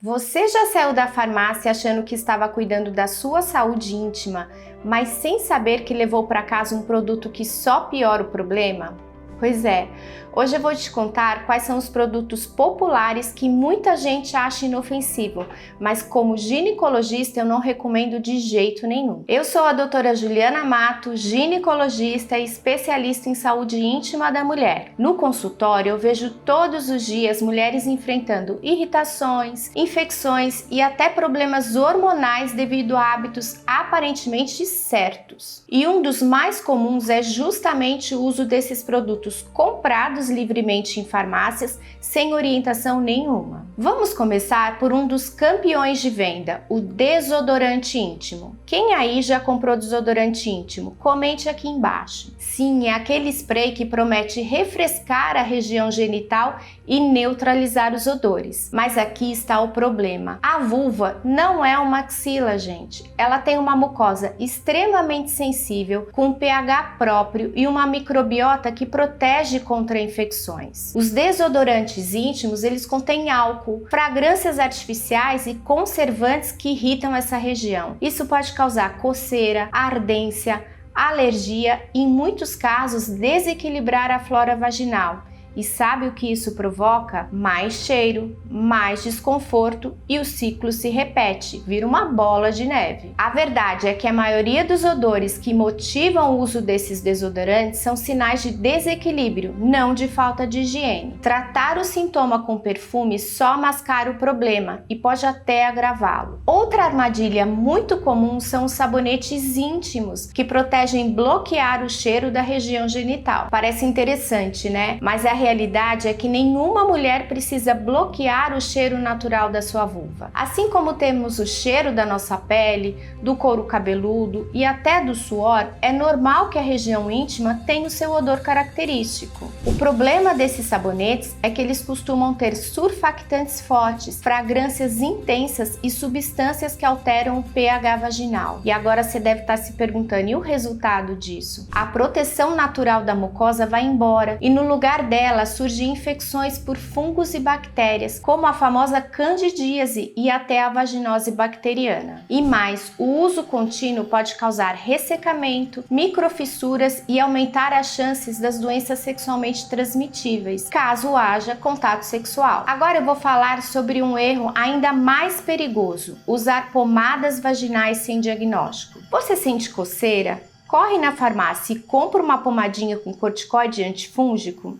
Você já saiu da farmácia achando que estava cuidando da sua saúde íntima, mas sem saber que levou para casa um produto que só piora o problema? Pois é, hoje eu vou te contar quais são os produtos populares que muita gente acha inofensivo, mas como ginecologista eu não recomendo de jeito nenhum. Eu sou a doutora Juliana Mato, ginecologista e especialista em saúde íntima da mulher. No consultório eu vejo todos os dias mulheres enfrentando irritações, infecções e até problemas hormonais devido a hábitos aparentemente certos. E um dos mais comuns é justamente o uso desses produtos comprados livremente em farmácias sem orientação nenhuma. Vamos começar por um dos campeões de venda, o desodorante íntimo. Quem aí já comprou desodorante íntimo? Comente aqui embaixo. Sim, é aquele spray que promete refrescar a região genital e neutralizar os odores. Mas aqui está o problema. A vulva não é uma axila, gente. Ela tem uma mucosa extremamente sensível, com pH próprio e uma microbiota que protege contra infecções. Os desodorantes íntimos, eles contêm álcool, fragrâncias artificiais e conservantes que irritam essa região. Isso pode causar coceira, ardência, alergia e, em muitos casos, desequilibrar a flora vaginal. E sabe o que isso provoca? Mais cheiro, mais desconforto e o ciclo se repete, vira uma bola de neve. A verdade é que a maioria dos odores que motivam o uso desses desodorantes são sinais de desequilíbrio, não de falta de higiene. Tratar o sintoma com perfume só mascara o problema e pode até agravá-lo. Outra armadilha muito comum são os sabonetes íntimos, que protegem bloquear o cheiro da região genital. Parece interessante, né? Mas a realidade é que nenhuma mulher precisa bloquear o cheiro natural da sua vulva. Assim como temos o cheiro da nossa pele, do couro cabeludo e até do suor, é normal que a região íntima tenha o seu odor característico. O problema desses sabonetes é que eles costumam ter surfactantes fortes, fragrâncias intensas e substâncias que alteram o pH vaginal. E agora você deve estar se perguntando, e o resultado disso? A proteção natural da mucosa vai embora e no lugar dela surgem infecções por fungos e bactérias, como a famosa candidíase e até a vaginose bacteriana. E mais, o uso contínuo pode causar ressecamento, microfissuras e aumentar as chances das doenças sexualmente transmitíveis, caso haja contato sexual. Agora eu vou falar sobre um erro ainda mais perigoso: usar pomadas vaginais sem diagnóstico. Você sente coceira? Corre na farmácia e compra uma pomadinha com corticoide antifúngico?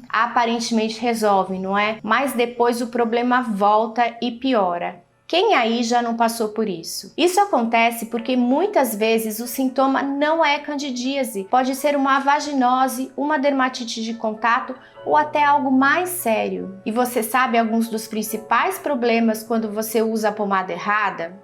Aparentemente resolve, não é? Mas depois o problema volta e piora. Quem aí já não passou por isso? Isso acontece porque muitas vezes o sintoma não é candidíase, pode ser uma vaginose, uma dermatite de contato ou até algo mais sério. E você sabe alguns dos principais problemas quando você usa a pomada errada?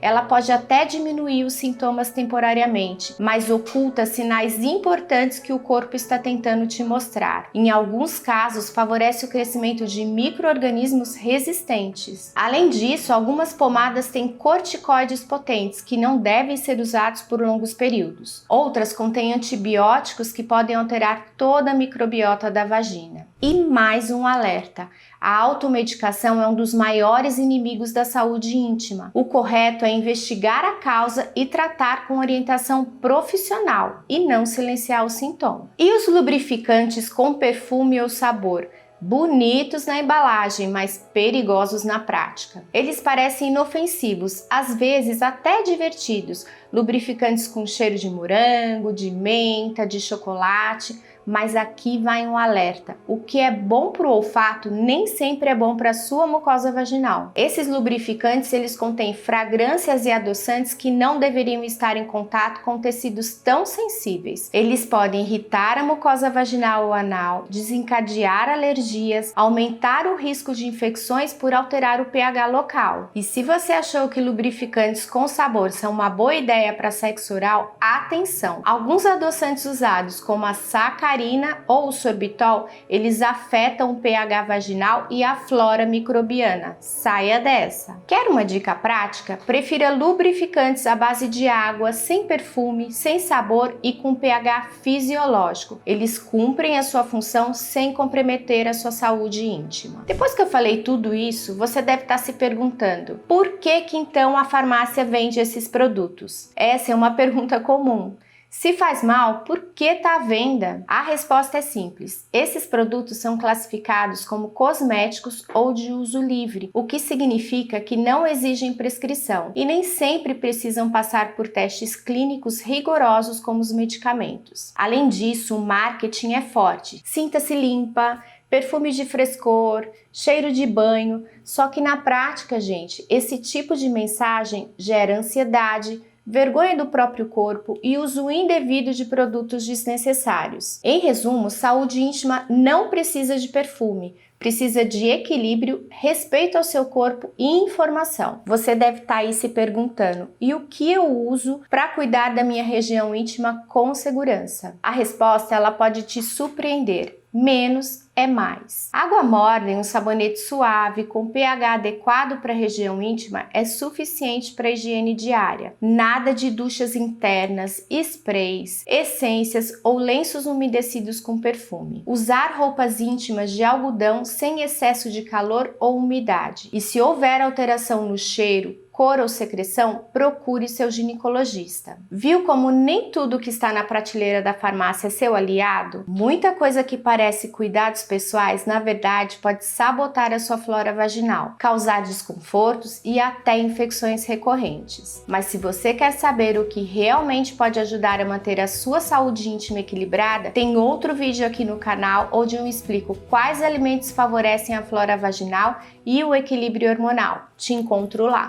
Ela pode até diminuir os sintomas temporariamente, mas oculta sinais importantes que o corpo está tentando te mostrar. Em alguns casos, favorece o crescimento de micro-organismos resistentes. Além disso, algumas pomadas têm corticoides potentes que não devem ser usados por longos períodos. Outras contêm antibióticos que podem alterar toda a microbiota da vagina. E mais um alerta: a automedicação é um dos maiores inimigos da saúde íntima. O correto é investigar a causa e tratar com orientação profissional e não silenciar o sintoma. E os lubrificantes com perfume ou sabor? Bonitos na embalagem, mas perigosos na prática. Eles parecem inofensivos, às vezes até divertidos, lubrificantes com cheiro de morango, de menta, de chocolate, mas aqui vai um alerta: o que é bom para o olfato nem sempre é bom para a sua mucosa vaginal. Esses lubrificantes, eles contêm fragrâncias e adoçantes que não deveriam estar em contato com tecidos tão sensíveis. Eles podem irritar a mucosa vaginal ou anal, desencadear alergias, aumentar o risco de infecções por alterar o pH local. E se você achou que lubrificantes com sabor são uma boa ideia para sexo oral, atenção! Alguns adoçantes usados, como a sacarina heparina ou o sorbitol, eles afetam o pH vaginal e a flora microbiana. Saia dessa! Quer uma dica prática? Prefira lubrificantes à base de água, sem perfume, sem sabor e com pH fisiológico. Eles cumprem a sua função sem comprometer a sua saúde íntima. Depois que eu falei tudo isso, você deve estar se perguntando: por que então a farmácia vende esses produtos? Essa é uma pergunta comum. Se faz mal, por que está à venda? A resposta é simples. Esses produtos são classificados como cosméticos ou de uso livre, o que significa que não exigem prescrição e nem sempre precisam passar por testes clínicos rigorosos como os medicamentos. Além disso, o marketing é forte. Sinta-se limpa, perfume de frescor, cheiro de banho, só que na prática, gente, esse tipo de mensagem gera ansiedade, vergonha do próprio corpo e uso indevido de produtos desnecessários. Em resumo, saúde íntima não precisa de perfume, precisa de equilíbrio, respeito ao seu corpo e informação. Você deve estar aí se perguntando: e o que eu uso para cuidar da minha região íntima com segurança? A resposta ela pode te surpreender. Menos é mais. Água morna e um sabonete suave com pH adequado para a região íntima é suficiente para a higiene diária. Nada de duchas internas, sprays, essências ou lenços umedecidos com perfume. Usar roupas íntimas de algodão sem excesso de calor ou umidade. E se houver alteração no cheiro, cor ou secreção, procure seu ginecologista. Viu como nem tudo que está na prateleira da farmácia é seu aliado? Muita coisa que parece cuidados pessoais, na verdade, pode sabotar a sua flora vaginal, causar desconfortos e até infecções recorrentes. Mas se você quer saber o que realmente pode ajudar a manter a sua saúde íntima equilibrada, tem outro vídeo aqui no canal onde eu explico quais alimentos favorecem a flora vaginal e o equilíbrio hormonal. Te encontro lá.